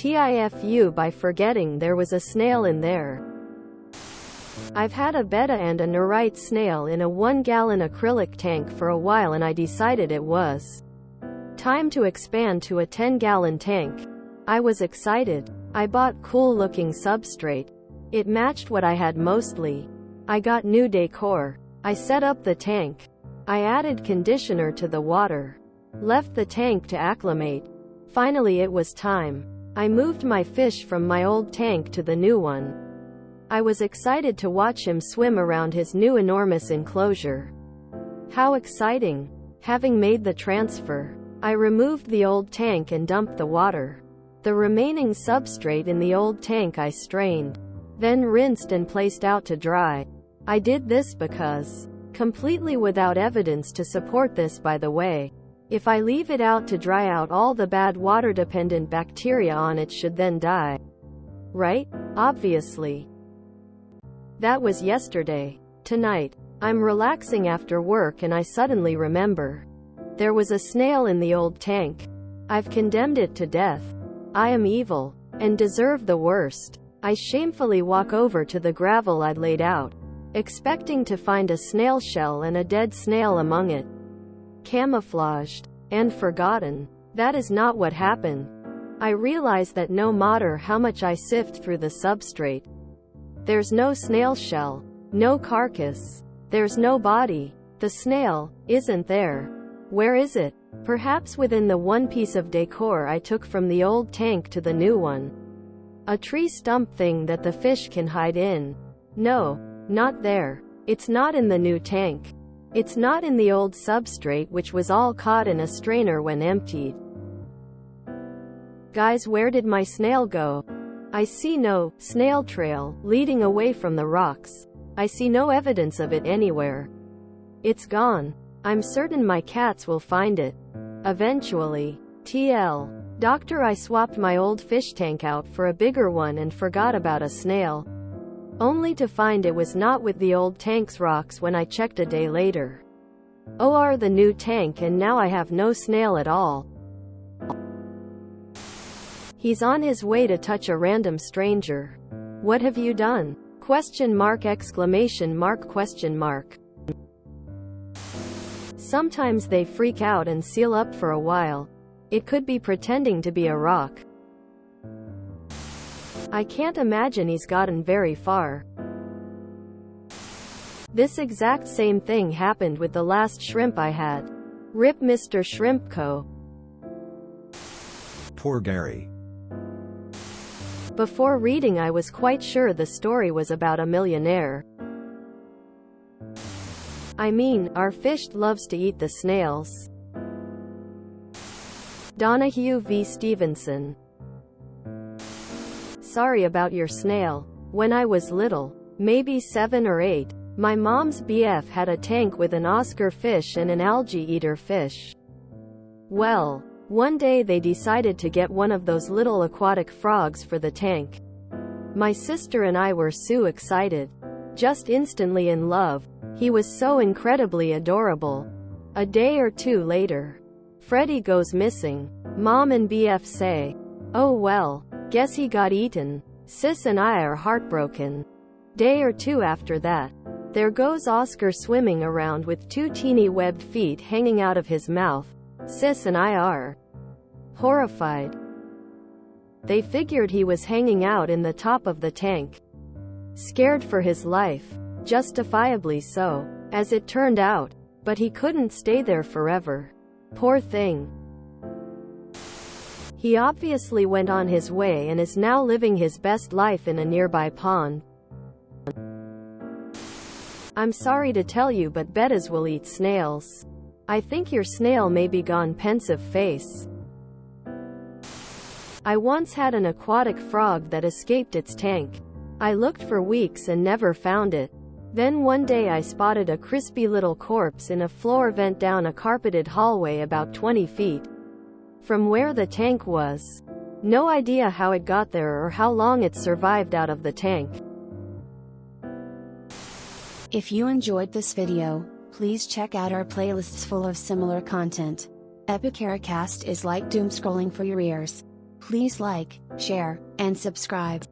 TIFU by forgetting there was a snail in there. I've had a betta and a nerite snail in a 1-gallon acrylic tank for a while, and I decided it was time to expand to a 10-gallon tank. I was excited. I bought cool-looking substrate. It matched what I had mostly. I got new decor. I set up the tank. I added conditioner to the water. Left the tank to acclimate. Finally it was time. I moved my fish from my old tank to the new one. I was excited to watch him swim around his new enormous enclosure. How exciting! Having made the transfer, I removed the old tank and dumped the water. The remaining substrate in the old tank I strained, then rinsed and placed out to dry. I did this because, completely without evidence to support this by the way, if I leave it out to dry out, all the bad water-dependent bacteria on it should then die. Right? Obviously. That was yesterday. Tonight, I'm relaxing after work and I suddenly remember. There was a snail in the old tank. I've condemned it to death. I am evil, and deserve the worst. I shamefully walk over to the gravel I'd laid out, expecting to find a snail shell and a dead snail among it. Camouflaged and forgotten. That is not what happened. I realize that no matter how much I sift through the substrate, there's no snail shell, no carcass, there's no body. The snail isn't there. Where is it? Perhaps within the one piece of decor I took from the old tank to the new one. A tree stump thing that the fish can hide in. No, not there. It's not in the new tank. It's not in the old substrate, which was all caught in a strainer when emptied. Guys, where did my snail go? I see no snail trail leading away from the rocks. I see no evidence of it anywhere. It's gone. I'm certain my cats will find it. Eventually. Doctor, I swapped my old fish tank out for a bigger one and forgot about a snail. Only to find it was not with the old tank's rocks when I checked a day later. Or the new tank, and now I have no snail at all. He's on his way to touch a random stranger. What have you done? Question mark, exclamation mark, question mark. Sometimes they freak out and seal up for a while. It could be pretending to be a rock. I can't imagine he's gotten very far. This exact same thing happened with the last shrimp I had. Rip Mr. Shrimp Co. Poor Gary. Before reading, I was quite sure the story was about a millionaire. I mean, our fish loves to eat the snails. Donahue V. Stevenson. Sorry about your snail. When I was little, maybe 7 or 8, my mom's BF had a tank with an Oscar fish and an algae eater fish. Well, one day they decided to get one of those little aquatic frogs for the tank. My sister and I were so excited. Just instantly in love. He was so incredibly adorable. A day or two later, Freddy goes missing. Mom and BF say, "Oh well, guess he got eaten." Sis and I are heartbroken. Day or two after that, there goes Oscar swimming around with 2 teeny webbed feet hanging out of his mouth. Sis and I are horrified. They figured he was hanging out in the top of the tank. Scared for his life. Justifiably so, as it turned out. But he couldn't stay there forever. Poor thing. He obviously went on his way and is now living his best life in a nearby pond. I'm sorry to tell you, but bettas will eat snails. I think your snail may be gone, pensive face. I once had an aquatic frog that escaped its tank. I looked for weeks and never found it. Then one day I spotted a crispy little corpse in a floor vent down a carpeted hallway about 20 feet from where the tank was. No idea how it got there or how long it survived out of the tank. If you enjoyed this video, please check out our playlists full of similar content. AdamicAtom is like doom scrolling for your ears. Please like, share, and subscribe.